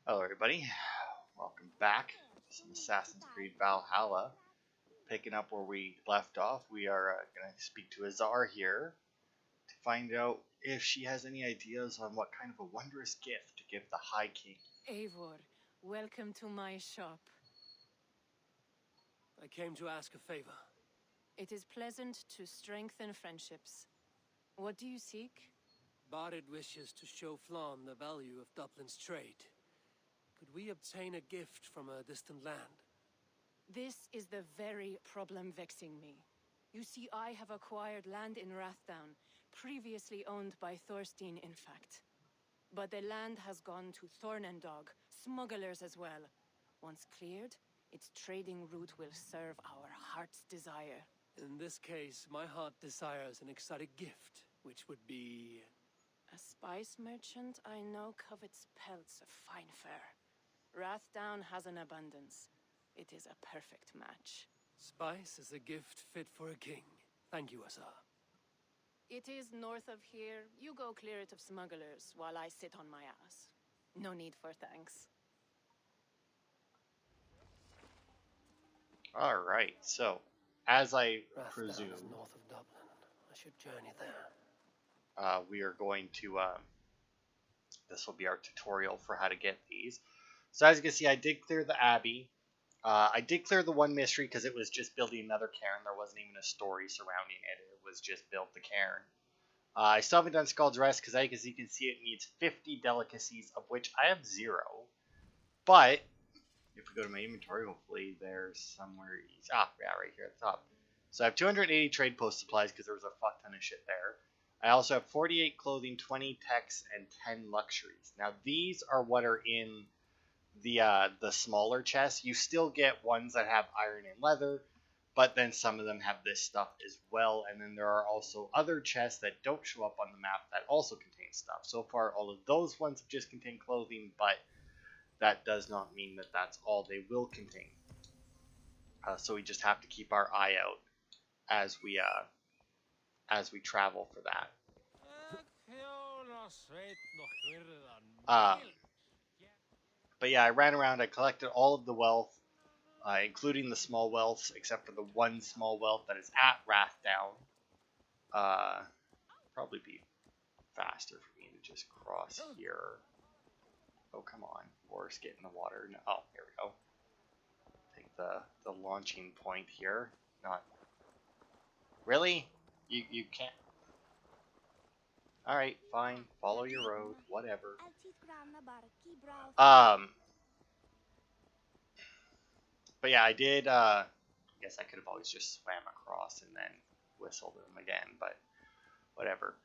Hello everybody, welcome back to some Assassin's Creed Valhalla. Picking up where we left off, we are going to speak to Azar here to find out if she has any ideas on what kind of a wondrous gift to give the High King. Eivor, welcome to my shop. I came to ask a favor. It is pleasant to strengthen friendships. What do you seek? Barid wishes to show Flann the value of Dublin's trade. Could we obtain a gift from a distant land? This is the very problem vexing me. You see, I have acquired land in Rathdown, previously owned by Thorstein, in fact. But the land has gone to Thornendog, smugglers as well. Once cleared, its trading route will serve our heart's desire. In this case, my heart desires an exotic gift, which would be... A spice merchant I know covets pelts of fine fur. Rathdown has an abundance. It is a perfect match. Spice is a gift fit for a king. Thank you, Azar. It is north of here. You go clear it of smugglers while I sit on my ass. No need for thanks. Alright, so, as I Rathdown presume, is north of Dublin. I should journey there. we are going to, this will be our tutorial for how to get these. So as you can see, I did clear the Abbey. I did clear the one mystery because it was just building another cairn. There wasn't even a story surrounding it. It was just build the cairn. I still haven't done Scald's Rest because as you can see, it needs 50 delicacies, of which I have 0. But if we go to my inventory, hopefully there's somewhere. Yeah, right here at the top. So I have 280 trade post supplies because there was a fuck ton of shit there. I also have 48 clothing, 20 techs, and 10 luxuries. Now these are what are in the smaller chests. You still get ones that have iron and leather, but then some of them have this stuff as well. And then there are also other chests that don't show up on the map that also contain stuff. So far, all of those ones have just contained clothing, but that does not mean that that's all they will contain. So we just have to keep our eye out as we travel for that. But yeah, I ran around. I collected all of the wealth, including the small wealths, except for the one small wealth that is at Rathdown. Probably be faster for me to just cross here. Oh, come on. Horse, get in the water. No, oh, here we go. Take the launching point here. Not... Really? You can't... Alright, fine. Follow your road. Whatever. But yeah, I did, I guess I could have always just swam across and then whistled them again, but whatever.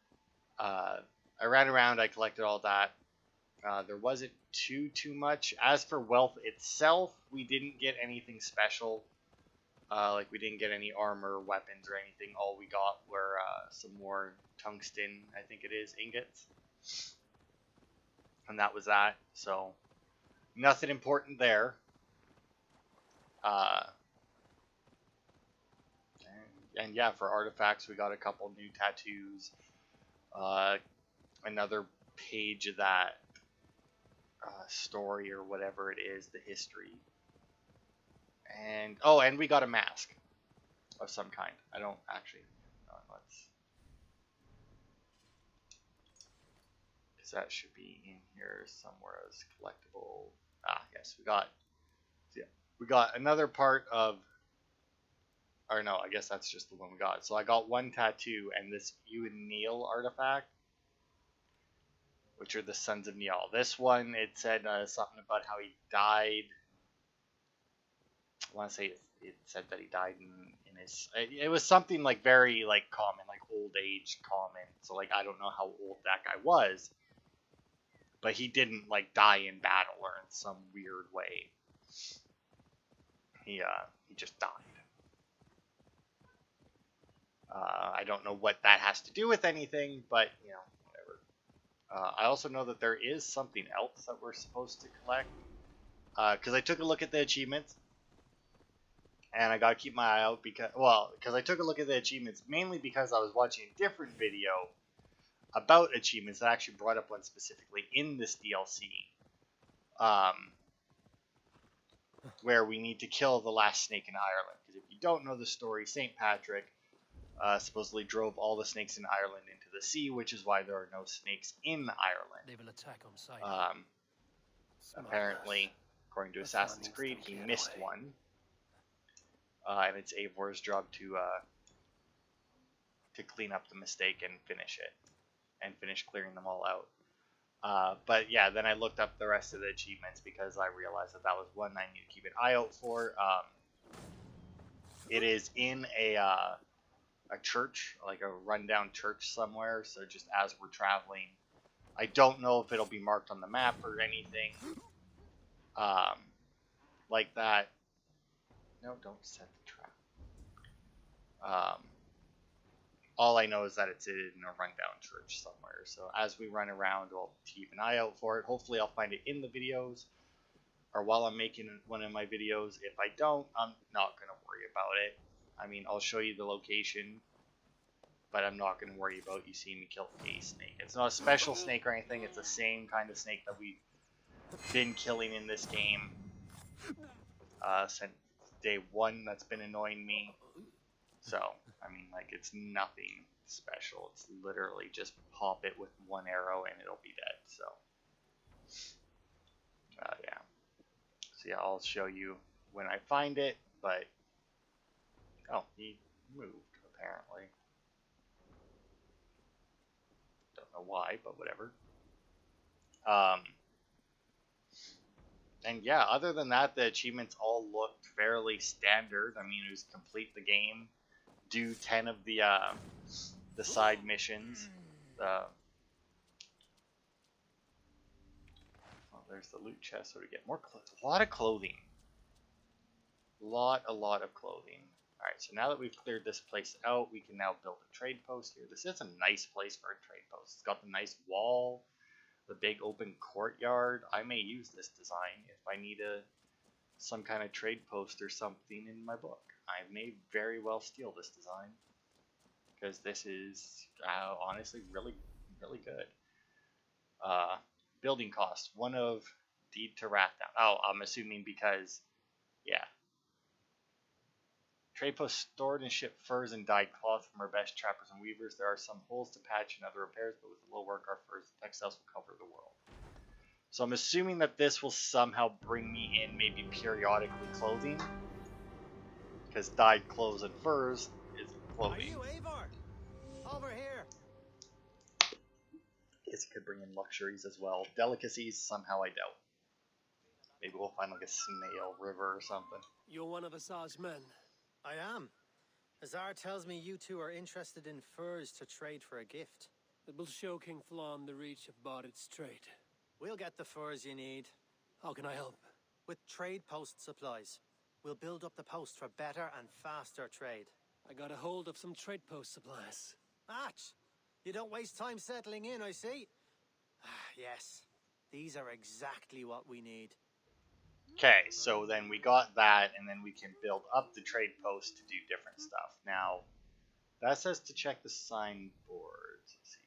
I ran around, I collected all that. There wasn't too much. As for wealth itself, we didn't get anything special. Like, we didn't get any armor, weapons, or anything. All we got were some more tungsten, I think it is, ingots. And that was that. So, nothing important there. And yeah, for artifacts, we got a couple new tattoos. Another page of that story or whatever it is, the history. And oh, and we got a mask of some kind. I don't actually. Let's, because that should be in here somewhere as collectible. Ah, yes, we got. Yeah, we got another part of. Or no, I guess that's just the one we got. So I got one tattoo and this you and Neil artifact, which are the Sons of Neil. This one, it said something about how he died. I want to say it said that he died in his... It was something like very like common, like old age common. So like I don't know how old that guy was, but he didn't like die in battle or in some weird way. He just died. I don't know what that has to do with anything, but, you know, whatever. I also know that there is something else that we're supposed to collect. Because I took a look at the achievements. And I gotta keep my eye out because I took a look at the achievements mainly because I was watching a different video about achievements that actually brought up one specifically in this DLC. where we need to kill the last snake in Ireland. Because if you don't know the story, St. Patrick supposedly drove all the snakes in Ireland into the sea, which is why there are no snakes in Ireland. They will attack on sight. Apparently, according to Assassin's Creed, he missed one. And it's Eivor's job to clean up the mistake and finish it. And finish clearing them all out. But yeah, then I looked up the rest of the achievements because I realized that was one I need to keep an eye out for. It is in a church, like a rundown church somewhere, so just as we're traveling, I don't know if it'll be marked on the map or anything like that. No, don't set the trap. All I know is that it's in a rundown church somewhere, so as we run around, we'll keep an eye out for it. Hopefully I'll find it in the videos, or while I'm making one of my videos. If I don't, I'm not going to worry about it. I mean, I'll show you the location, but I'm not going to worry about you seeing me kill a snake. It's not a special snake or anything. It's the same kind of snake that we've been killing in this game since day one. That's been annoying me. So, I mean, like, it's nothing special. It's literally just pop it with one arrow and it'll be dead. So, yeah. So, yeah, I'll show you when I find it, but... Oh, he moved, apparently. Don't know why, but whatever. And yeah, other than that, the achievements all looked fairly standard. I mean, it was complete the game, do 10 of the side missions. Oh, there's the loot chest, so we get more clothes. A lot of clothing. A lot of clothing. Alright, so now that we've cleared this place out, we can now build a trade post here. This is a nice place for a trade post. It's got the nice wall, the big open courtyard. I may use this design if I need some kind of trade post or something in my book. I may very well steal this design, because this is honestly really good. Building cost, 1 of deed to Rathdown. Oh, I'm assuming because, yeah. Trade post stored and shipped furs and dyed cloth from our best trappers and weavers. There are some holes to patch and other repairs, but with a little work, our furs and textiles will cover the world. So I'm assuming that this will somehow bring me in maybe periodically clothing, because dyed clothes and furs is clothing. Are you Eivor? Over here. Guess it could bring in luxuries as well. Delicacies, somehow I doubt. Maybe we'll find like a snail river or something. You're one of Azar's men. I am. Azar tells me you two are interested in furs to trade for a gift. It will show King Flan the reach of Bardet's trade. We'll get the furs you need. How can I help? With trade post supplies. We'll build up the post for better and faster trade. I got a hold of some trade post supplies. Atch! You don't waste time settling in, I see. Yes, these are exactly what we need. Okay, so then we got that, and then we can build up the trade post to do different stuff. Now, that says to check the signboards. Let's see.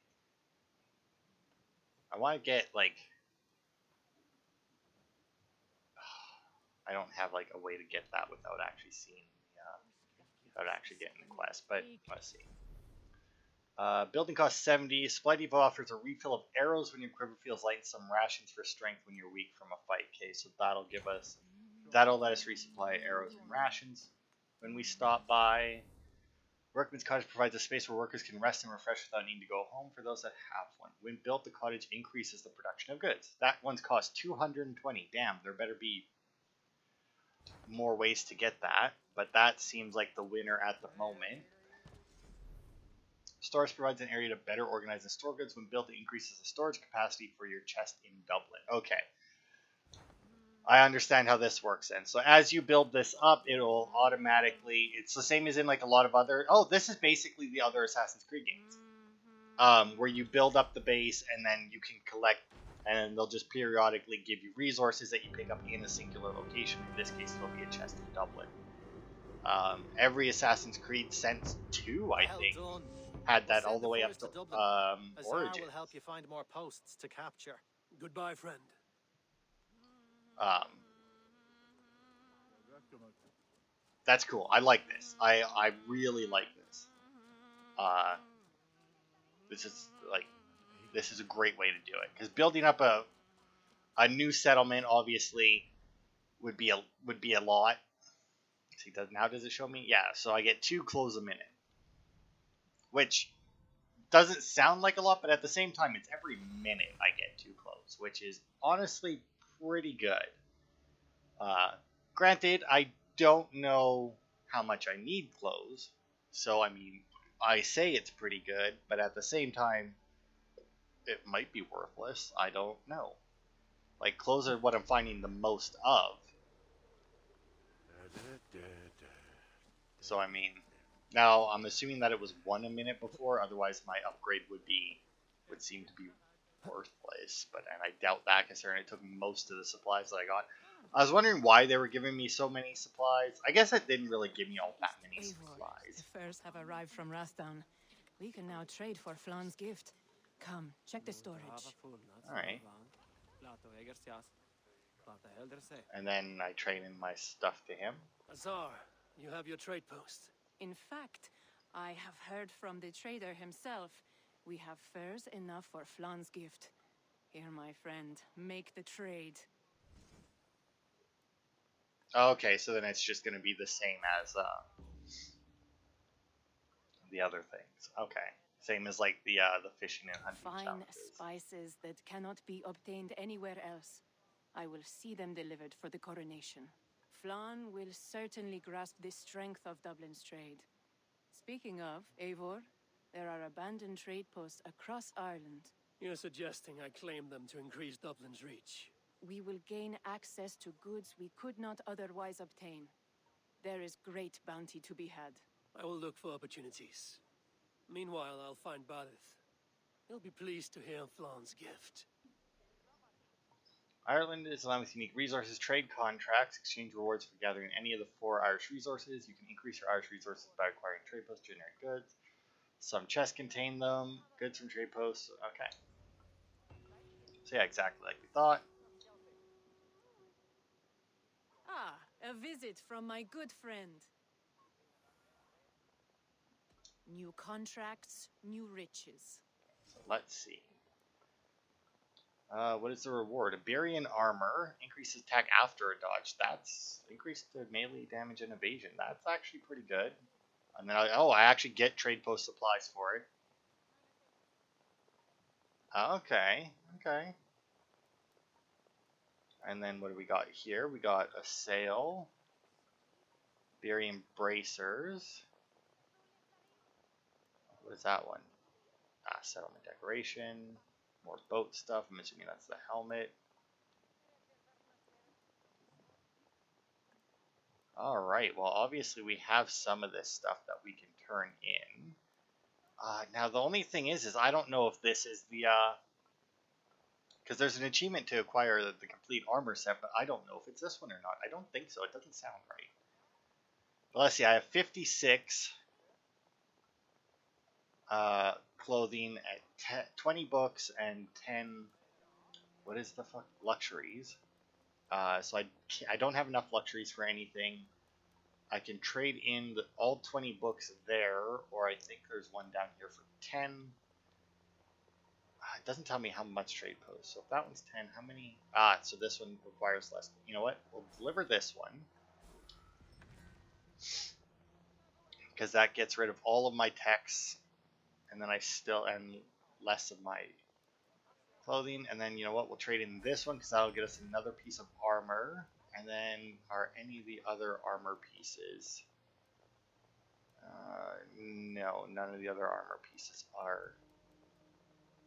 I want to get, like... I don't have, like, a way to get that without actually seeing without actually getting the quest, but let's see. Building cost 70. Supply Depot offers a refill of arrows when your quiver feels light and some rations for strength when you're weak from a fight. Okay, so that'll let us resupply arrows and rations when we stop by. Workman's Cottage provides a space where workers can rest and refresh without needing to go home for those that have one. When built, the cottage increases the production of goods. That one's cost 220. Damn, there better be more ways to get that, but that seems like the winner at the moment. Stores provides an area to better organize and store goods. When built, it increases the storage capacity for your chest in Dublin. Okay. I understand how this works then. So as you build this up, it'll automatically... It's the same as in like a lot of other... Oh, this is basically the other Assassin's Creed games. Where you build up the base and then you can collect... And they'll just periodically give you resources that you pick up in a singular location. In this case, it'll be a chest in Dublin. Every Assassin's Creed since 2, I think, had that all the way up to Origins. Azar will help you find more posts to capture. Goodbye, friend. Um, that's cool. I like this. I really like this. Uh, this is like this is a great way to do it because building up a new settlement obviously would be a lot. See, does it show me? Yeah, so I get 2 clothes a minute, which doesn't sound like a lot, but at the same time, it's every minute I get 2 clothes, which is honestly pretty good. Uh, Granted, I don't know how much I need clothes, so I mean, I say it's pretty good, but at the same time, it might be worthless. I don't know. Like, clothes are what I'm finding the most of. So, I mean, now I'm assuming that it was 1 a minute before, otherwise my upgrade would seem to be worthless. But and I doubt that considering it took most of the supplies that I got. I was wondering why they were giving me so many supplies. I guess it didn't really give me all that many Eivor, supplies. the furs have arrived from Rathdown. We can now trade for Flan's gift. Come, check the storage. Alright. And then I trade in my stuff to him. Azar, you have your trade post. In fact, I have heard from the trader himself. We have furs enough for Flan's gift. Here, my friend, make the trade. Okay, so then it's just going to be the same as the other things. Okay, same as like the fishing and hunting Fine challenges. spices that cannot be obtained anywhere else. I will see them delivered for the coronation. Flan will certainly grasp the strength of Dublin's trade. Speaking of, Eivor, there are abandoned trade posts across Ireland. You're suggesting I claim them to increase Dublin's reach. We will gain access to goods we could not otherwise obtain. There is great bounty to be had. I will look for opportunities. Meanwhile, I'll find Barith. He'll be pleased to hear Flan's gift. Ireland is allowed with unique resources, trade contracts, exchange rewards for gathering any of the 4 Irish resources. You can increase your Irish resources by acquiring trade posts, generate goods. Some chests contain them. Goods from trade posts. Okay. So yeah, exactly like we thought. Ah, a visit from my good friend. New contracts, new riches. So let's see. What is the reward? Iberian armor increases attack after a dodge. That's increased to melee damage and evasion. That's actually pretty good. And then I actually get trade post supplies for it. Okay, okay. And then what do we got here? We got a sail, Iberian bracers. What is that one? Settlement decoration. More boat stuff. I'm assuming that's the helmet. Alright, well obviously we have some of this stuff that we can turn in. Now the only thing is I don't know if this is the, because there's an achievement to acquire the complete armor set, but I don't know if it's this one or not. I don't think so. It doesn't sound right. But let's see, I have 56 clothing at 20 books and 10, what is the fuck, luxuries. So I don't have enough luxuries for anything. I can trade in all 20 books there, or I think there's one down here for 10. It doesn't tell me how much trade posts. So if that one's 10, how many? So this one requires less. You know what? We'll deliver this one. Because that gets rid of all of my techs. And then and less of my clothing. And then, you know what? We'll trade in this one because that'll get us another piece of armor. And then are any of the other armor pieces? No, none of the other armor pieces are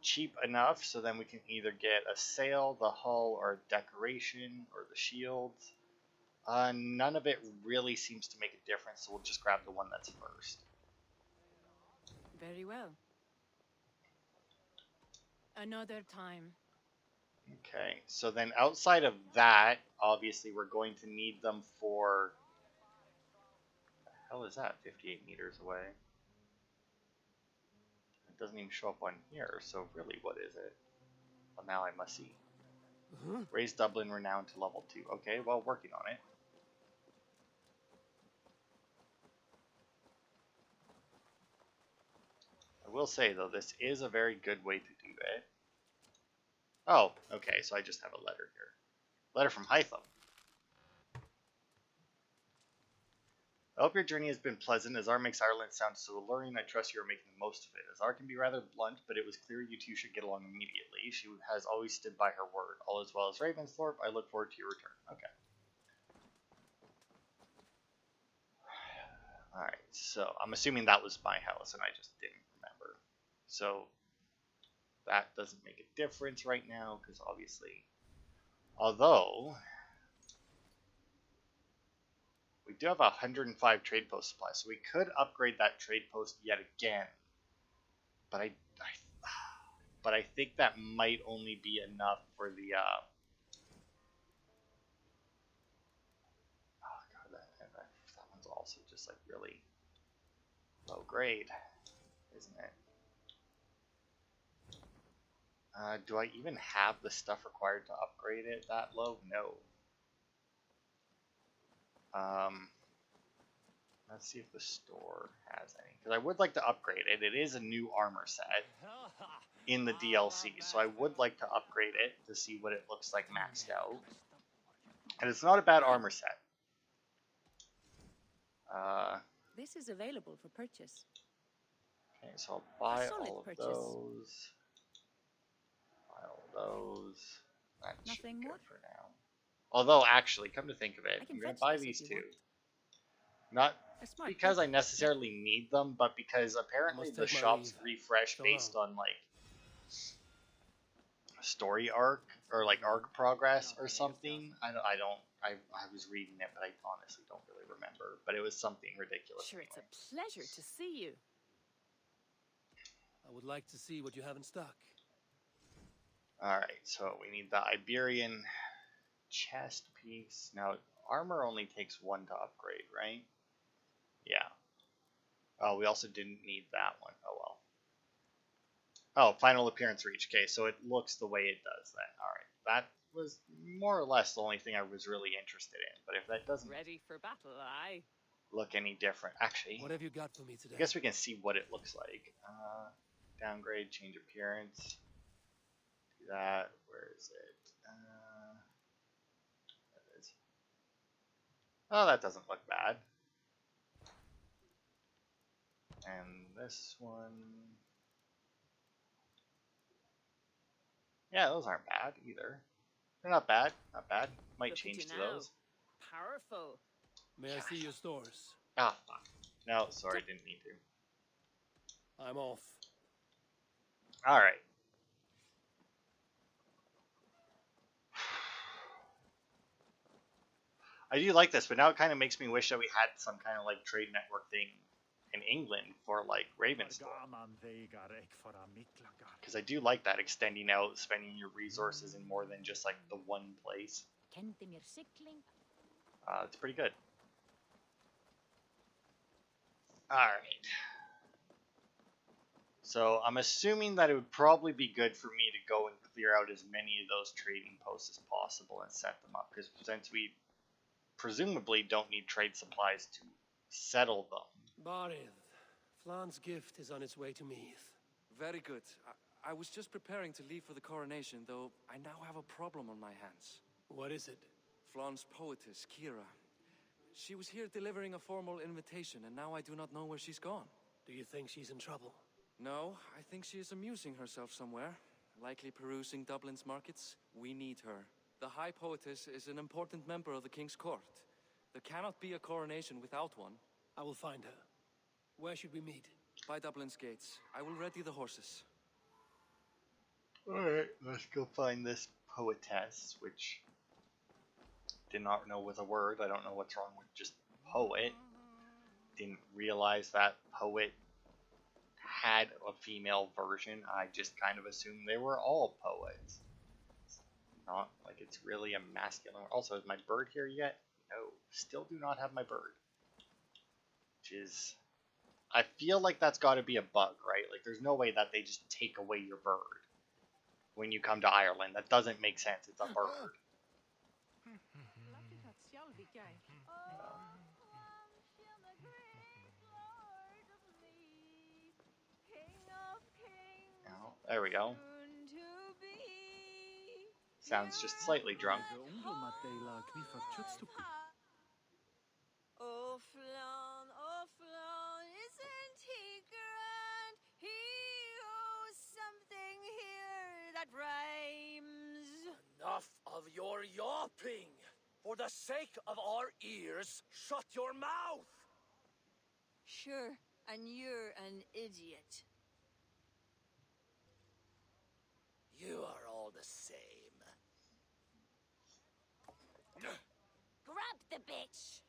cheap enough, so then we can either get a sail, the hull, or a decoration, or the shields. None of it really seems to make a difference, so we'll just grab the one that's first. Very well. Another time. Okay, so then outside of that, obviously we're going to need them for... What the hell is that? 58 meters away. It doesn't even show up on here, so really what is it? Well, now I must see. Raise Dublin renown to level 2. Okay, well, working on it. I will say, though, this is a very good way to do it. Oh, okay, so I just have a letter here. Letter from Hytham. I hope your journey has been pleasant. As R makes Ireland sound so alluring, I trust you are making the most of it. As R can be rather blunt, but it was clear you two should get along immediately. She has always stood by her word. All as well as Ravensthorpe, I look forward to your return. Okay. Alright, so I'm assuming that was my house, and I just didn't remember. So that doesn't make a difference right now, because obviously... Although... we do have 105 trade post supply, so we could upgrade that trade post yet again. But I think that might only be enough for the... oh god, that one's also just like really low grade, isn't it? Do I even have the stuff required to upgrade it that low? No. Let's see if the store has any. Because I would like to upgrade it. It is a new armor set in the DLC, so I would like to upgrade it to see what it looks like maxed out. And it's not a bad armor set. This is available for purchase. Okay, so I'll buy all of those. Buy all those. That should be good for now. Although, actually, come to think of it, I'm going to buy these two. Not because I necessarily need them, but because apparently the shops refresh based on, like, story arc, or, like, arc progress or something. I was reading it, but I honestly don't really remember. But it was something ridiculous. Sure, anyway. It's a pleasure to see you. I would like to see what you have in stock. Alright, so we need the Iberian chest piece. Now, armor only takes one to upgrade, right? Yeah. Oh, we also didn't need that one. Oh, well. Oh, final appearance reach. Okay, so it looks the way it does then. Alright, that was more or less the only thing I was really interested in. But if that doesn't Ready for battle, aye. look any different... Actually, what have you got for me today? I guess we can see what it looks like. Downgrade, change appearance. Do that. Where is it? There it is. Oh, that doesn't look bad. And this one... yeah, those aren't bad either. They're not bad. Not bad. Might change to those. Powerful. May I see your stores? Ah, fuck. No, sorry, didn't need to. I'm off. Alright. I do like this, but now it kind of makes me wish that we had some kind of like trade network thing in England for like Ravensthorpe. Because I do like that, extending out, spending your resources in more than just like the one place. It's pretty good. Alright. So I'm assuming that it would probably be good for me to go and clear out as many of those trading posts as possible and set them up. Because since we presumably don't need trade supplies to settle them. Barith, Flan's gift is on its way to Meath. Very good. I was just preparing to leave for the coronation, though I now have a problem on my hands. What is it? Flan's poetess, Kira. She was here delivering a formal invitation, and now I do not know where she's gone. Do you think she's in trouble? No, I think she is amusing herself somewhere. Likely perusing Dublin's markets. We need her. The High Poetess is an important member of the King's Court. There cannot be a coronation without one. I will find her. Where should we meet? By Dublin's gates. I will ready the horses. Alright, let's go find this poetess, which did not know was a word. I don't know what's wrong with just poet. Didn't realize that poet had a female version. I just kind of assumed they were all poets. It's not like it's really a masculine. Also, is my bird here yet? No, still do not have my bird. Which is... I feel like that's got to be a bug, right? Like, there's no way that they just take away your bird. when you come to Ireland. That doesn't make sense. It's a bird. Oh, there we go. Sounds just slightly drunk. Oh, Flan, isn't he grand? He owes something here that rhymes. Enough of your yawping! For the sake of our ears, shut your mouth! Sure, and you're an idiot. You are all the same. Grab the bitch!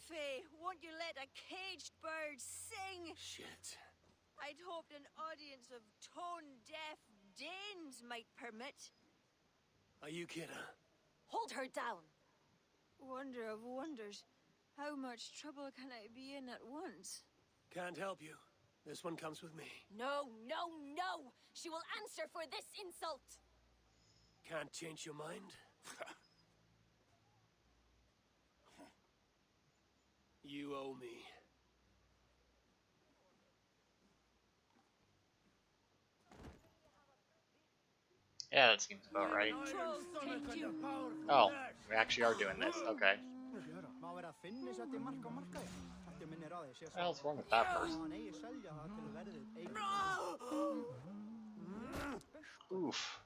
Faye, won't you let a caged bird sing? Shit. I'd hoped an audience of tone-deaf Danes might permit. Are you kidding? Hold her down! Wonder of wonders, how much trouble can I be in at once? Can't help you. This one comes with me. No, no, no! She will answer for this insult! Can't change your mind? You owe me. Yeah, that seems about right. Oh, we actually are doing this. Okay. What the hell's wrong with that person? Oof.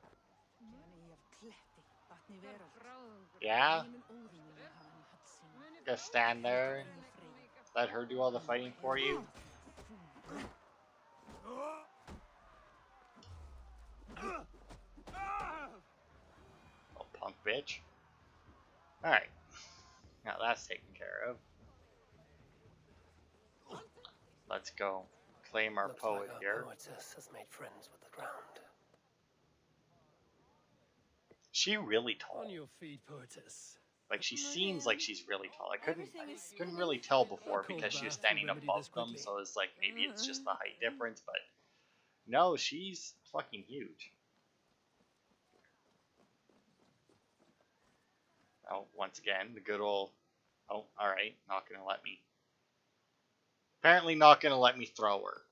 Yeah? Just stand there. Let her do all the fighting for you. Oh, punk bitch. Alright. Now that's taken care of. Let's go claim our Looks poet like our here. poetess has made friends with the ground. She really tall. On your feet, poetess. Like she seems like she's really tall. I couldn't really tell before because she was standing above them, so it's like maybe it's just the height difference, but no, she's fucking huge. Oh, once again, the good old oh, alright, not gonna let me. Apparently not gonna let me throw her.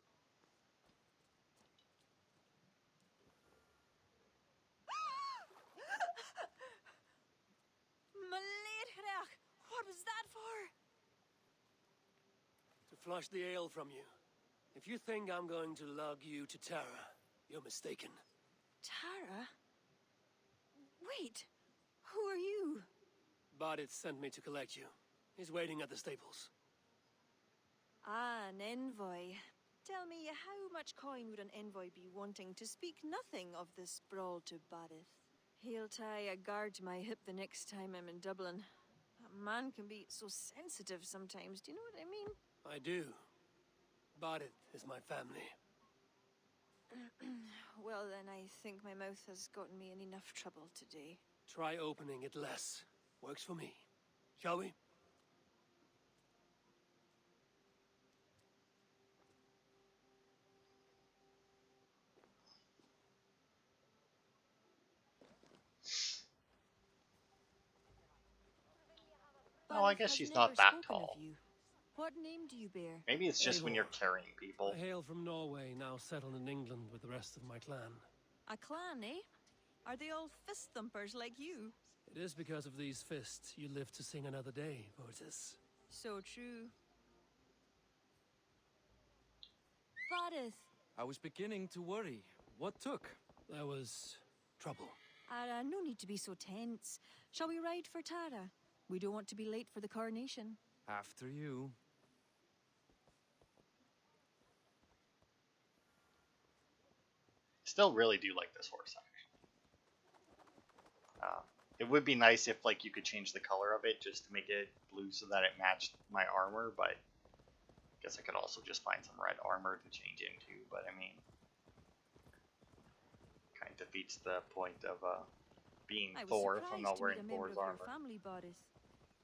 What was that for? To flush the ale from you. If you think I'm going to lug you to Tara, you're mistaken. Tara? Wait, who are you? Bodit sent me to collect you. He's waiting at the stables. Ah, an envoy. Tell me, how much coin would an envoy be wanting to speak nothing of the sprawl to Badith? He'll tie a guard to my hip the next time I'm in Dublin. A man can be so sensitive sometimes, do you know what I mean? I do. Bodit is my family. Well, then I think my mouth has gotten me in enough trouble today. Try opening it less. Works for me. Shall we? Oh, I guess she's not that tall. What name do you bear? Maybe it's just when Eivor. you're carrying people. I hail from Norway, now settled in England with the rest of my clan. A clan, eh? Are they all fist thumpers like you? It is because of these fists you live to sing another day, poetess. So true. Badith. I was beginning to worry. What took? That was trouble. No need to be so tense. Shall we ride for Tara? We don't want to be late for the coronation. After you. Still really do like this horse, actually. It would be nice if like you could change the color of it just to make it blue so that it matched my armor, but I guess I could also just find some red armor to change into, but I mean, kind of defeats the point of being Thor if I'm not wearing Thor's armor. Family, Badith.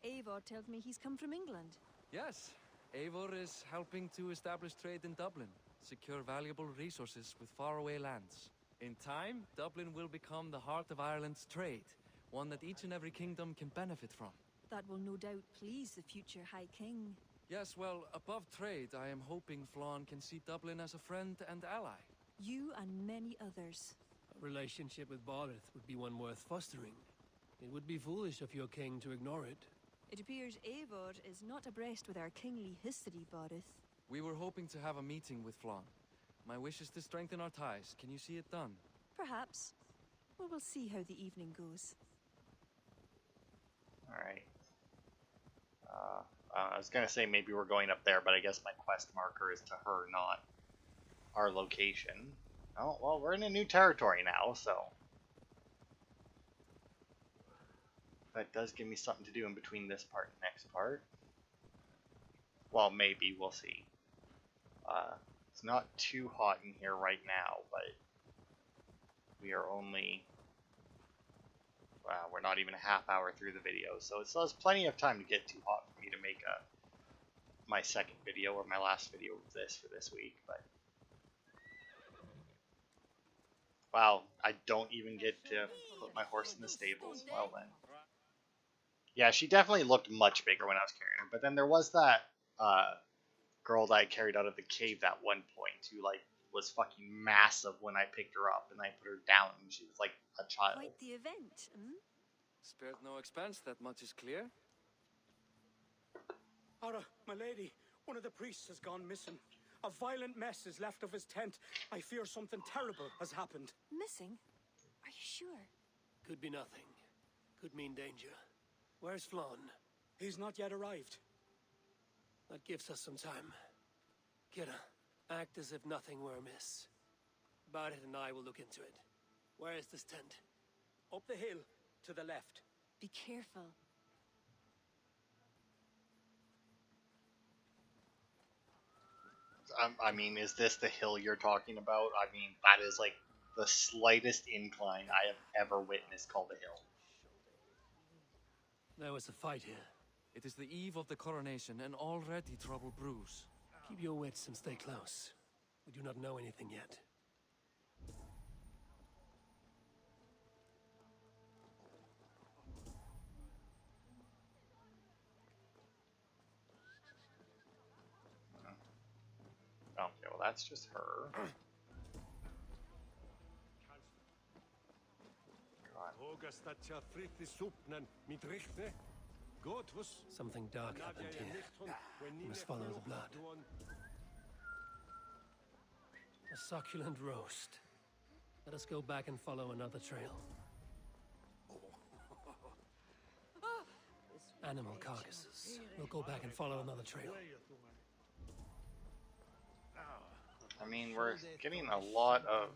Eivor tells me he's come from England. Yes, Eivor is helping to establish trade in Dublin, secure valuable resources with faraway lands. In time, Dublin will become the heart of Ireland's trade, one that each and every kingdom can benefit from. That will no doubt please the future High King. Yes, well, above trade, I am hoping Flann can see Dublin as a friend and ally. You and many others. A relationship with Barith would be one worth fostering. It would be foolish of your king to ignore it. It appears Eivor is not abreast with our kingly history, Barith. We were hoping to have a meeting with Flann. My wish is to strengthen our ties. Can you see it done? Perhaps. Well, we'll see how the evening goes. Alright. I was gonna say maybe we're going up there, but I guess my quest marker is to her, not our location. Oh, well, we're in a new territory now, so that does give me something to do in between this part and next part. Well, maybe, we'll see. It's not too hot in here right now, but we are only... we're not even a half hour through the video, so it still has plenty of time to get too hot for me to make my second video, or my last video of this for this week, but... Wow, I don't even get to put my horse in the stables. Well then. Yeah, she definitely looked much bigger when I was carrying her, but then there was that girl that I carried out of the cave at one point who, like, was fucking massive when I picked her up, and I put her down, and she was like a child. Quite the event, hmm? Spared no expense, that much is clear. Ara, my lady, one of the priests has gone missing. A violent mess is left of his tent. I fear something terrible has happened. Missing? Are you sure? Could be nothing. Could mean danger. Where's Flann? He's not yet arrived. That gives us some time. Kira, act as if nothing were amiss. Barrett and I will look into it. Where is this tent? Up the hill, to the left. Be careful. I mean, is this the hill you're talking about? I mean, that is like the slightest incline I have ever witnessed called a hill. There was a fight here. It is the eve of the coronation, and already trouble brews. Keep your wits and stay close. We do not know anything yet. Okay, well that's just her. Something dark happened here. We must follow the blood. A succulent roast. Let us go back and follow another trail. Animal carcasses. We'll go back and follow another trail. I mean, we're getting a lot of...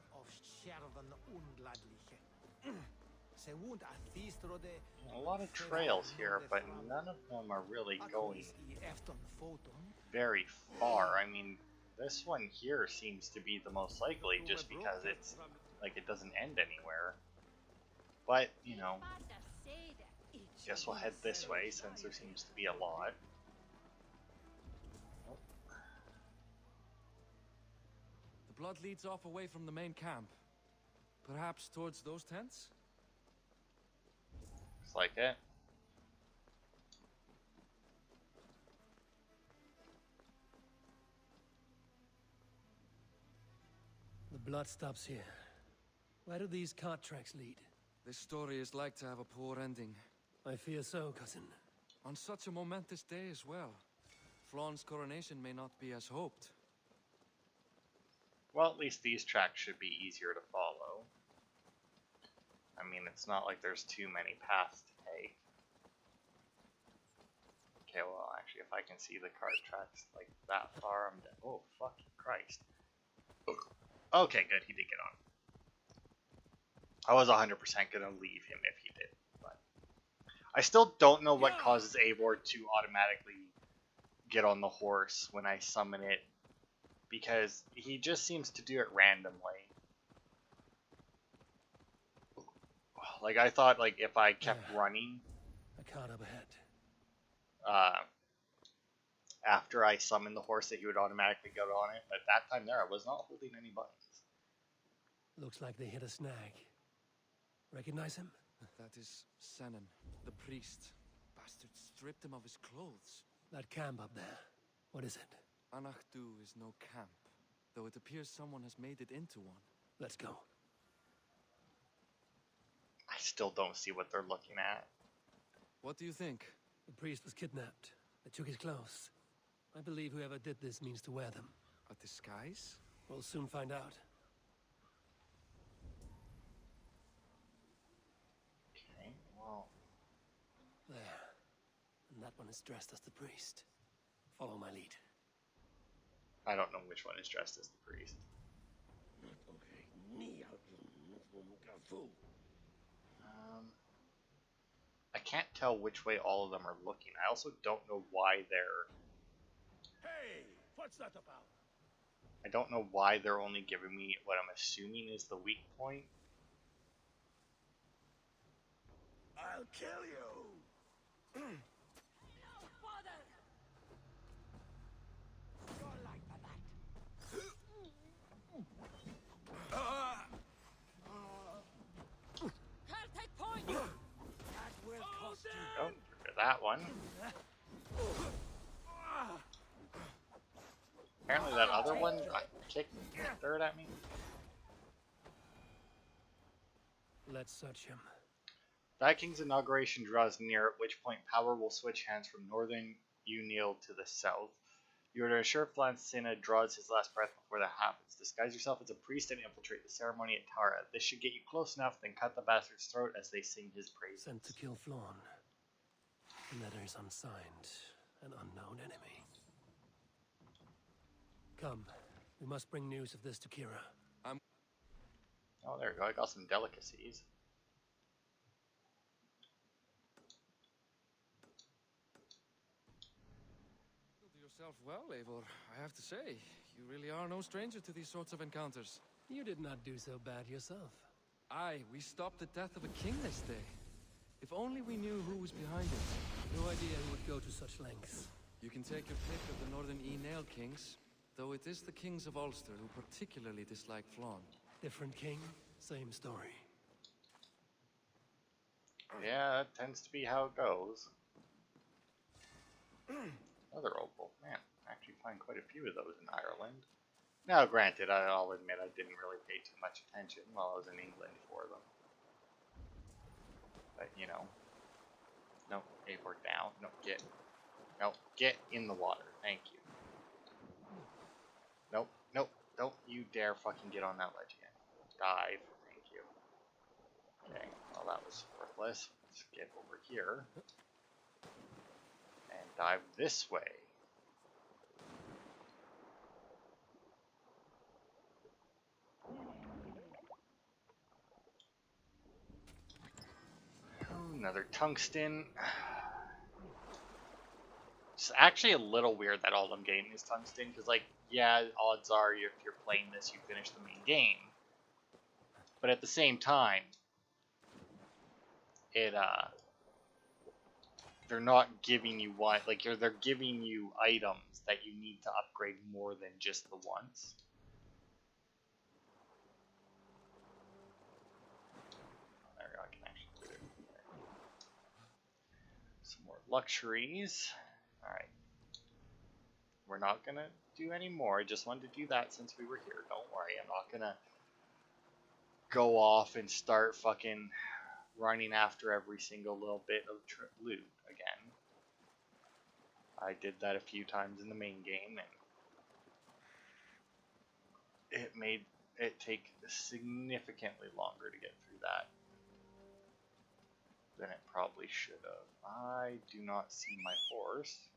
a lot of trails here, but none of them are really going very far. I mean, this one here seems to be the most likely just because it's like it doesn't end anywhere. But, you know, guess we'll head this way since there seems to be a lot. The blood leads off away from the main camp. Perhaps towards those tents? Looks like it. The blood stops here. Where do these cart tracks lead? This story is like to have a poor ending. I fear so, cousin. On such a momentous day as well. Flann's coronation may not be as hoped. Well, at least these tracks should be easier to follow. I mean, it's not like there's too many paths to take. Okay, well, actually, if I can see the cart tracks like that far, I'm dead. Oh, fucking Christ. Okay, good, he did get on. I was 100% gonna leave him if he did, but... I still don't know what causes Eivor to automatically get on the horse when I summon it, because he just seems to do it randomly. Like, I thought, like, if I kept running... A cart up ahead. After I summoned the horse, that he would automatically go on it, but that time there, I was not holding any buttons. Looks like they hit a snag. Recognize him? That is Senan, the priest. Bastards stripped him of his clothes. That camp up there. What is it? Anachdu is no camp, though it appears someone has made it into one. Let's go. I still don't see what they're looking at. What do you think? The priest was kidnapped. They took his clothes. I believe whoever did this means to wear them. A disguise? We'll soon find out. Okay, well, There. And that one is dressed as the priest. Follow my lead. I don't know which one is dressed as the priest. I can't tell which way all of them are looking. I also don't know why they're... Hey, what's that about? I don't know why they're only giving me what I'm assuming is the weak point. I'll kill you! Take point! That will cost you. Oh, for that one. Apparently that other one kicked third at me. Let's search him. Viking's inauguration draws near, at which point power will switch hands from northern Unil to the south. You are to ensure Flancina draws his last breath before that happens. Disguise yourself as a priest and infiltrate the ceremony at Tara. This should get you close enough, then cut the bastard's throat as they sing his praises. Sent to kill Flawn. The letter is unsigned. An unknown enemy. Come. We must bring news of this to Kira. Oh, there we go. I got some delicacies. Handled yourself well, Eivor, I have to say. You really are no stranger to these sorts of encounters. You did not do so bad yourself. Aye, we stopped the death of a king this day. If only we knew who was behind it. No idea who would go to such lengths. You can take your pick of the Northern E-Nail kings, though it is the kings of Ulster who particularly dislike Flawn. Different king, same story. Yeah, that tends to be how it goes. Another opal. Man, I actually find quite a few of those in Ireland. Now, granted, I'll admit I didn't really pay too much attention while I was in England for them. But, you know. No, Eivor down. No, get. No, get in the water. Thank you. Nope, nope, don't you dare fucking get on that ledge again. Dive. Thank you. Okay, well that was worthless. Let's get over here. And dive this way. Oh, another tungsten. It's actually a little weird that all I'm getting is tungsten, because, like, yeah, odds are if you're playing this, you finish the main game. But at the same time, they're not giving you one, like, they're giving you items that you need to upgrade more than just the once. There we go, I can actually do it. Some more luxuries. Alright. We're not going to do any more. I just wanted to do that since we were here. Don't worry, I'm not going to go off and start fucking running after every single little bit of loot again. I did that a few times in the main game, and it made it take significantly longer to get through that than it probably should have. I do not see my horse.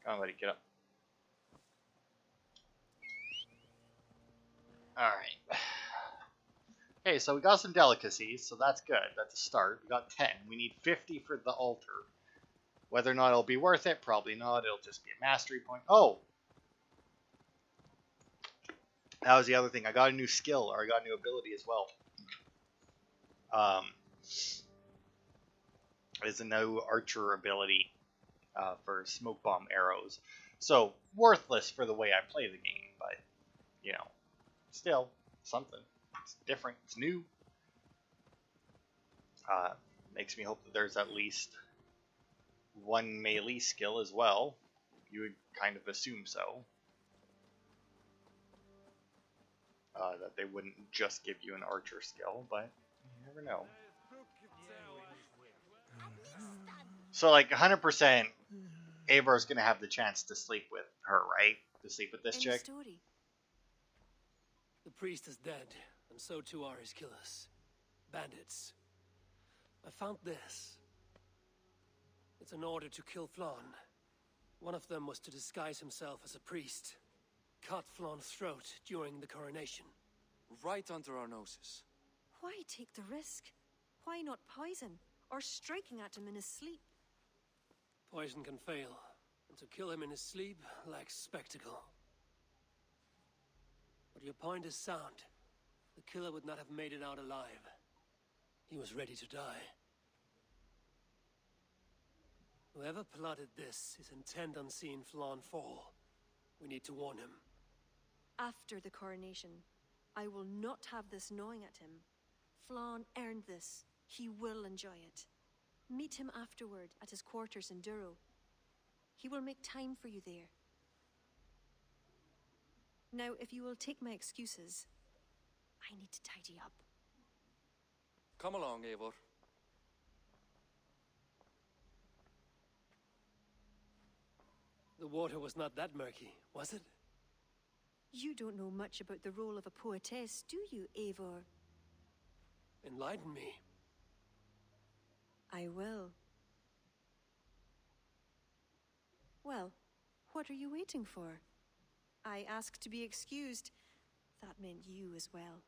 Come on, buddy, get up. Alright. Okay, so we got some delicacies, so that's good. That's a start. We got 10. We need 50 for the altar. Whether or not it'll be worth it, probably not. It'll just be a mastery point. Oh! That was the other thing. I got a new skill, or I got a new ability as well. It's a new archer ability for smoke bomb arrows. So, worthless for the way I play the game, but, you know, still something. It's different. It's new. Uh, Makes me hope that there's at least one melee skill as well. You would kind of assume so. That they wouldn't just give you an archer skill, but you never know. So, like, 100%, Eivor's gonna have the chance to sleep with her, right? To sleep with this Any chick? story? The priest is dead, and so too are his killers. Bandits. I found this. It's an order to kill Flann. One of them was to disguise himself as a priest. Cut Flann's throat during the coronation. Right under our noses. Why take the risk? Why not poison? Or striking at him in his sleep? Poison can fail, and to kill him in his sleep lacks spectacle. But your point is sound. The killer would not have made it out alive. He was ready to die. Whoever plotted this is intent on seeing Flann fall. We need to warn him. After the coronation, I will not have this gnawing at him. Flann earned this. He will enjoy it. Meet him afterward at his quarters in Duro. He will make time for you there. Now, if you will take my excuses, I need to tidy up. Come along, Eivor. The water was not that murky, was it? You don't know much about the role of a poetess, do you, Eivor? Enlighten me. I will. Well, what are you waiting for? I asked to be excused. That meant you as well.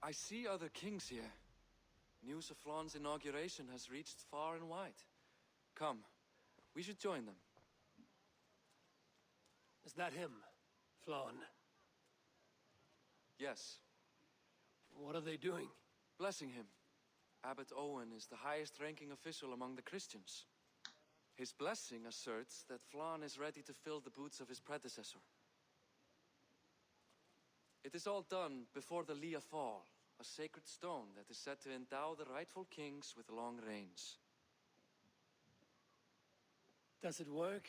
I see other kings here. News of Flann's inauguration has reached far and wide. Come, we should join them. Is that him? Flann? Yes, What are they doing? blessing him. Abbot Owen is the highest-ranking official among the Christians. His blessing asserts that Flann is ready to fill the boots of his predecessor. It is all done before the Lia Fall, a sacred stone that is said to endow the rightful kings with long reigns. Does it work?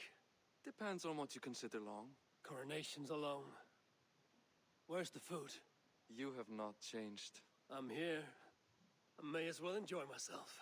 Depends on what you consider long. Coronations alone. Where's the food? You have not changed. I'm here. I may as well enjoy myself.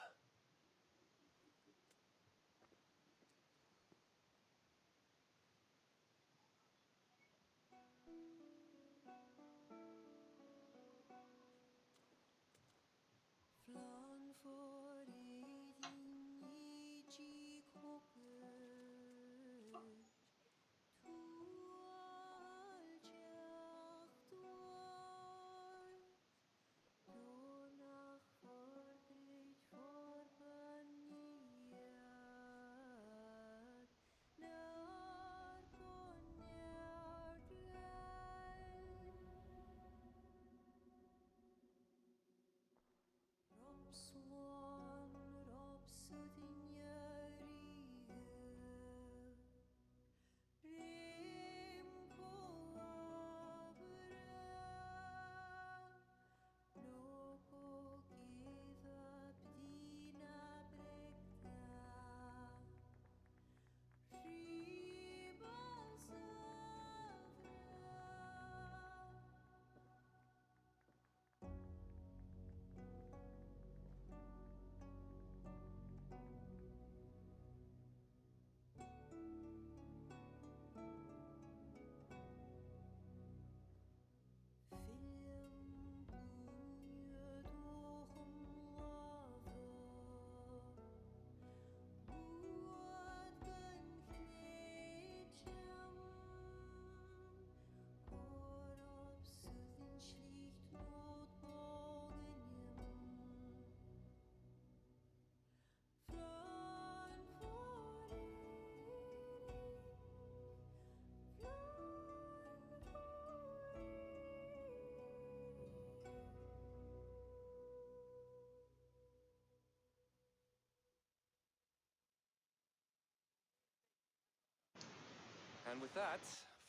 And with that,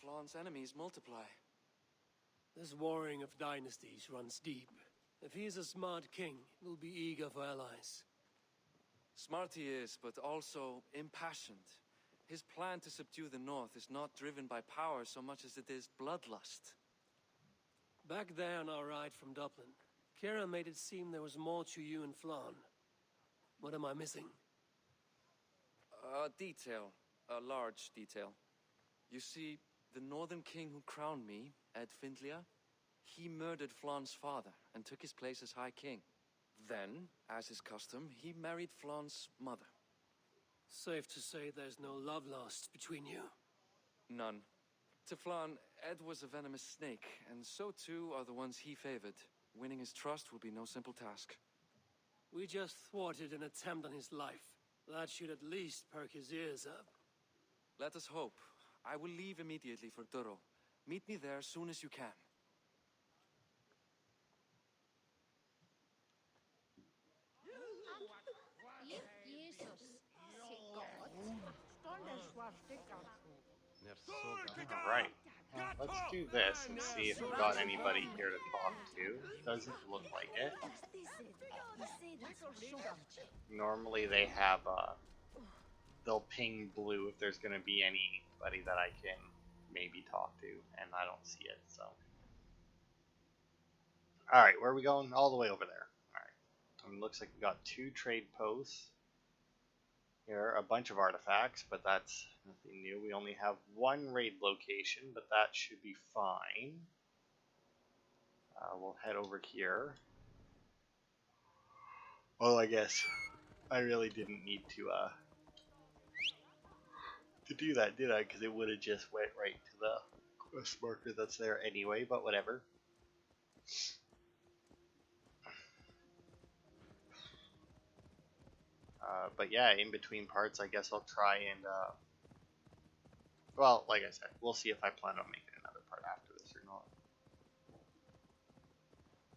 Flaan's enemies multiply. This warring of dynasties runs deep. If he is a smart king, he'll be eager for allies. Smart he is, but also impassioned. His plan to subdue the north is not driven by power so much as it is bloodlust. Back there on our ride from Dublin, Kira made it seem there was more to you and Flan. What am I missing? A detail. A large detail. You see, the northern king who crowned me, Ed Findlia, he murdered Flaan's father and took his place as High King. Then, as is custom, he married Flaan's mother. Safe to say there's no love lost between you. None. To Flaan, Ed was a venomous snake, and so too are the ones he favored. Winning his trust will be no simple task. We just thwarted an attempt on his life. That should at least perk his ears up. Let us hope. I will leave immediately for Durro. Meet me there as soon as you can. Alright. Let's do this and see if we've got anybody here to talk to. Doesn't look like it. Normally they have, they'll ping blue if there's going to be anybody that I can maybe talk to, and I don't see it, so. Alright, where are we going? All the way over there. Alright. Looks like we got 2 trade posts. Here, a bunch of artifacts, but that's nothing new. We only have 1 raid location, but that should be fine. We'll head over here. Well, I guess I really didn't need to do that, did I? Because it would have just went right to the quest marker that's there anyway, but whatever. But yeah, in between parts, I guess I'll try and, well, like I said, we'll see if I plan on making another part after this or not.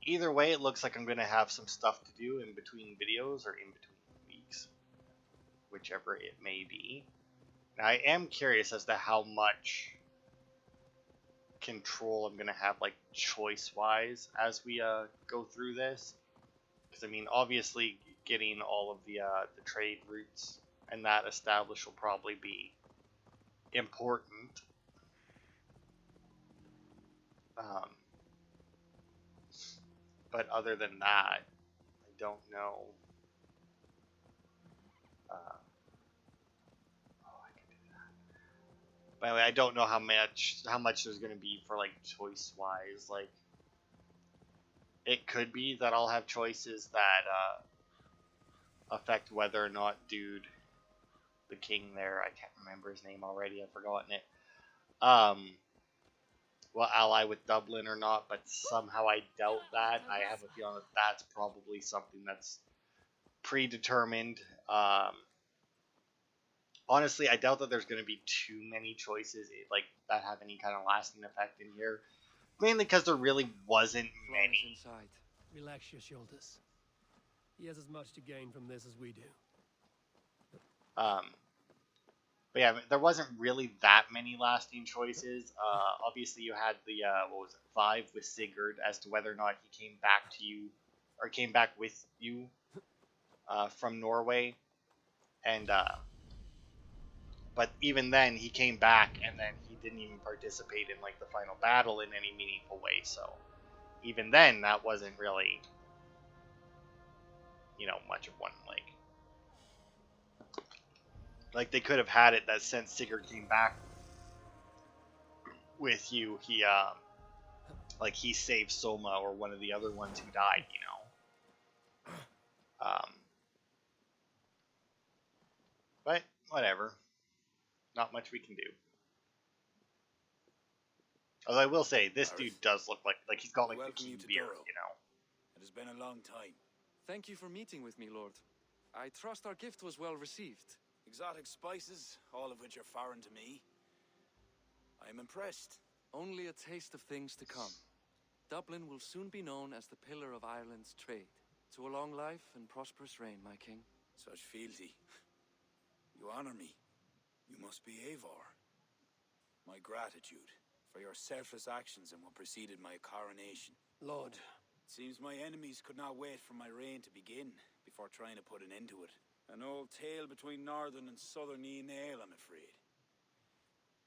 Either way, it looks like I'm going to have some stuff to do in between videos or in between weeks, whichever it may be. Now, I am curious as to how much control I'm going to have, like, choice-wise as we go through this. Because, I mean, obviously, getting all of the trade routes and that established will probably be important. But other than that, I don't know. I can do that. By the way, I don't know how much there's going to be for like choice wise. Like, it could be that I'll have choices that affect whether or not the king there, I can't remember his name already, I've forgotten it, will ally with Dublin or not, but somehow I doubt that. I have a feeling that that's probably something that's predetermined. Honestly, I doubt that there's going to be too many choices like that have any kind of lasting effect in here, mainly because there really wasn't many. Inside. Relax your shoulders. He has as much to gain from this as we do. But yeah, there wasn't really that many lasting choices. Obviously, you had the, 5 with Sigurd as to whether or not he came back to you, or came back with you from Norway. And, but even then, he came back, and then he didn't even participate in, like, the final battle in any meaningful way. So, even then, that wasn't really, much of one, like they could have had it that since Sigurd came back with you, he saved Soma or one of the other ones who died, But whatever, not much we can do. Although I will say, this dude does look like he's got like the key beard, It has been a long time. Thank you for meeting with me, Lord. I trust our gift was well received. Exotic spices, all of which are foreign to me. I am impressed. Only a taste of things to come. Dublin will soon be known as the pillar of Ireland's trade. To a long life and prosperous reign, my king. Such fealty. You honor me. You must be Eivor. My gratitude for your selfless actions and what preceded my coronation. Lord, It seems my enemies could not wait for my reign to begin before trying to put an end to it. An old tale between northern and southern Nail, I'm afraid.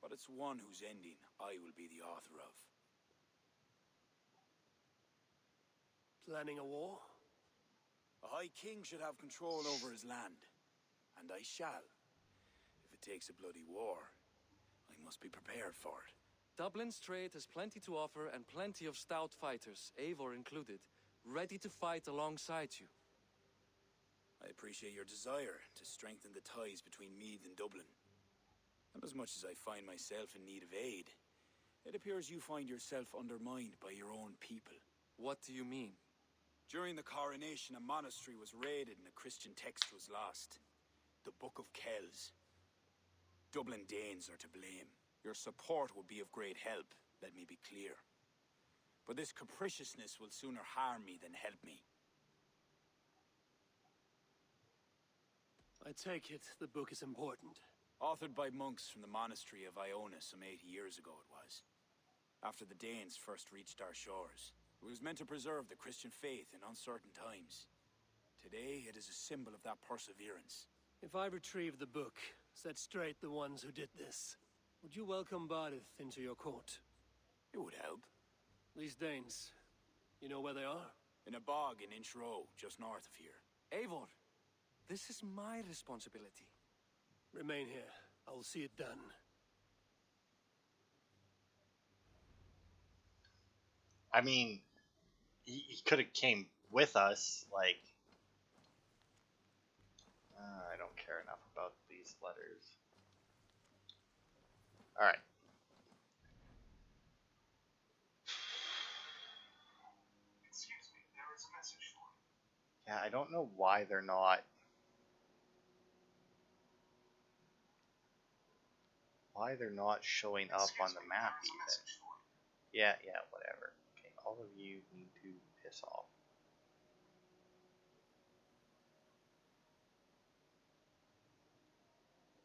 But it's one whose ending I will be the author of. planning a war? A High King should have control over his land. And I shall. If it takes a bloody war, I must be prepared for it. Dublin's trade has plenty to offer and plenty of stout fighters, Eivor included, ready to fight alongside you. I appreciate your desire to strengthen the ties between Meath and Dublin. And as much as I find myself in need of aid, it appears you find yourself undermined by your own people. What do you mean? During the coronation, a monastery was raided and a Christian text was lost. The Book of Kells. Dublin Danes are to blame. Your support will be of great help, let me be clear. But this capriciousness will sooner harm me than help me. I take it the book is important. Authored by monks from the monastery of Iona some 80 years ago it was. After the Danes first reached our shores. It was meant to preserve the Christian faith in uncertain times. Today it is a symbol of that perseverance. If I retrieve the book, set straight the ones who did this, would you welcome Baridth into your court? It would help. These Danes, you know where they are? In a bog in Inch Row, just north of here. Eivor, this is my responsibility. Remain here. I will see it done. I mean, he could have came with us, like... I don't care enough about these letters. Alright. Excuse me, there is a message for you. Yeah, I don't know why they're not... Why they're not showing up on the map even. Yeah, whatever. Okay, all of you need to piss off.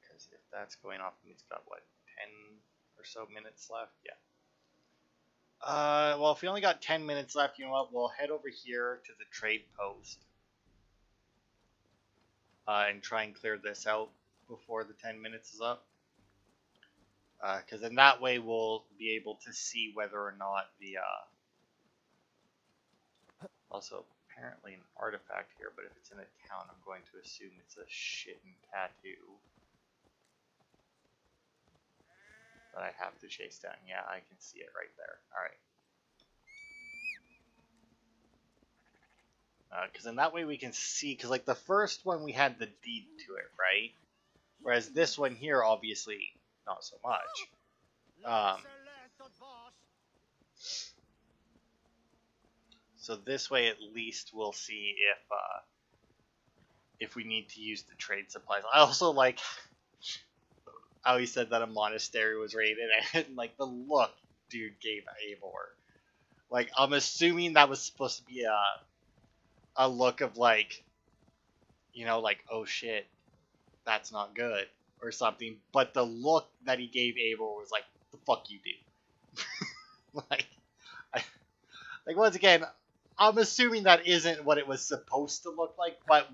Because if that's going off, and it's got, what, 10 or so minutes left? Yeah. Well, if we only got 10 minutes left, you know what? We'll head over here to the trade post. And try and clear this out before the 10 minutes is up. Because then that way we'll be able to see whether or not the... Also, apparently an artifact here, but if it's in a town, I'm going to assume it's a shitting tattoo. That I have to chase down. Yeah, I can see it right there. Alright. Because then that way we can see, because like the first one we had the deed to it, right? Whereas this one here, obviously, not so much. So this way at least we'll see if we need to use the trade supplies. I also like how he said that a monastery was raided, and like the look dude gave Eivor. Like, I'm assuming that was supposed to be a look of like, you know, like, oh shit, that's not good or something. But the look that he gave Eivor was like, the fuck you do. Like once again, I'm assuming that isn't what it was supposed to look like, but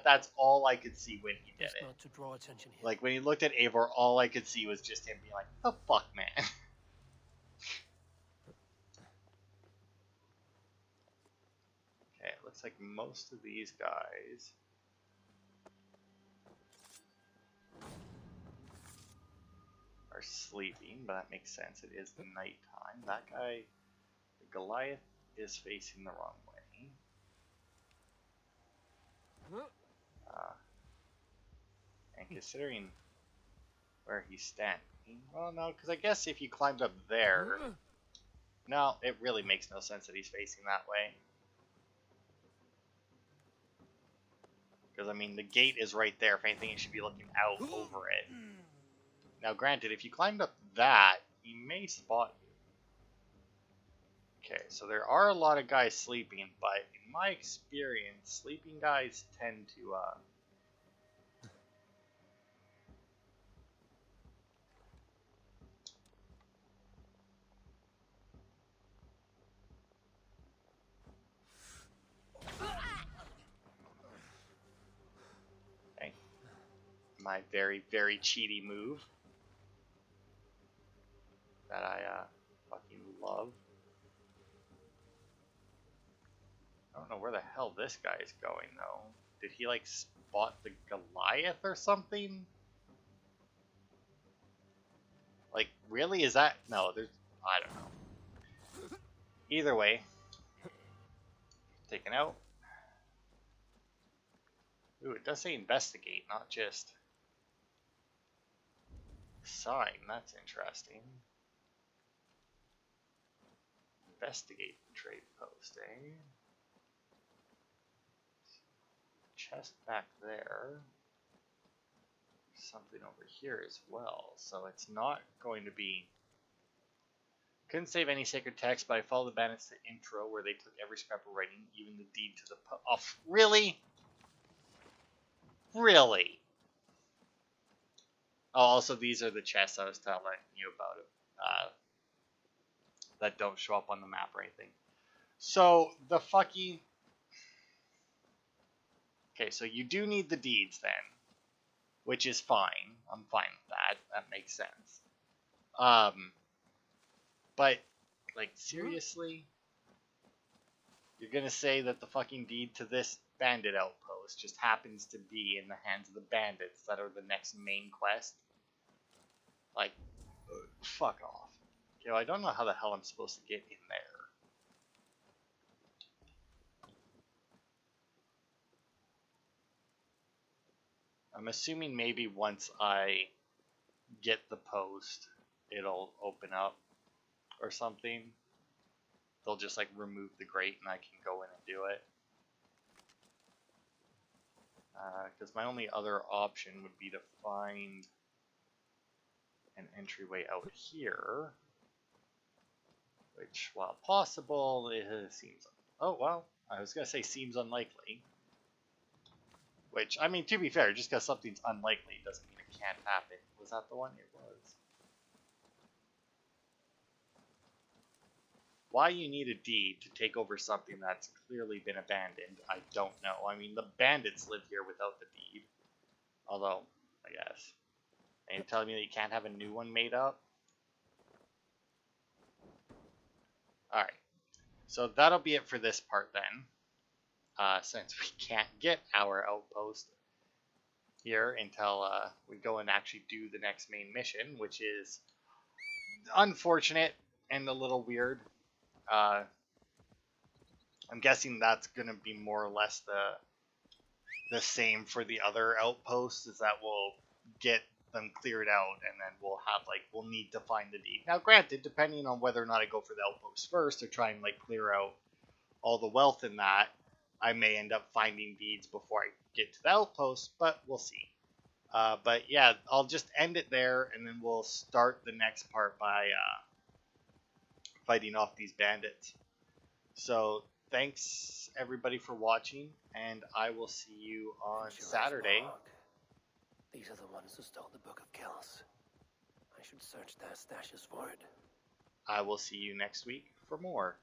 that's all I could see when he did Best it. not to draw attention here. Like when he looked at Eivor, all I could see was just him being like, "The fuck, man." Okay, it looks like most of these guys are sleeping, but that makes sense. It is nighttime. That guy, the Goliath, is facing the wrong way. And considering where he's standing, well, no, because I guess if you climbed up there, no, it really makes no sense that he's facing that way. Because, I mean, the gate is right there. If anything, you should be looking out over it. Now, granted, if you climbed up that, he may spot you. Okay, so there are a lot of guys sleeping, but in my experience, sleeping guys tend to, my very, very cheaty move that I fucking love. I don't know where the hell this guy is going, though. Did he, like, spot the Goliath or something? Like, really? Is that... No, there's... I don't know. Either way. Taken out. Ooh, it does say investigate, not just... sign. That's interesting. Investigate the trade post, eh? Chest back there. Something over here as well. So it's not going to be... Couldn't save any sacred text, but I followed the bandits to intro where they took every scrap of writing, even the deed to the... Oh, really? Really? Oh, also these are the chests I was telling you about that don't show up on the map or anything. So the fucking... Okay, so you do need the deeds then, which is fine. I'm fine with that. That makes sense. But, like, seriously? You're gonna say that the fucking deed to this bandit outpost just happens to be in the hands of the bandits that are the next main quest? Like, fuck off. Okay, well, I don't know how the hell I'm supposed to get in there. I'm assuming maybe once I get the post, it'll open up or something. They'll just like remove the grate and I can go in and do it. Because my only other option would be to find an entryway out here. Which, while possible, it seems... Oh, well, I was going to say seems unlikely. Which, I mean, to be fair, just because something's unlikely doesn't mean it can't happen. Was that the one? It was. Why you need a deed to take over something that's clearly been abandoned, I don't know. I mean, the bandits live here without the deed. Although, I guess. Are you telling me that you can't have a new one made up? Alright. So that'll be it for this part then. Since we can't get our outpost here until we go and actually do the next main mission, which is unfortunate and a little weird. I'm guessing that's going to be more or less the same for the other outposts, is that we'll get them cleared out and then we'll need to find the deed. Now granted, depending on whether or not I go for the outpost first or try and like clear out all the wealth in that, I may end up finding deeds before I get to the outpost, but we'll see. But yeah, I'll just end it there, and then we'll start the next part by fighting off these bandits. So thanks everybody for watching, and I will see you on Saturday. These are the ones who stole the Book of Kells. I should search their stashes for it. I will see you next week for more.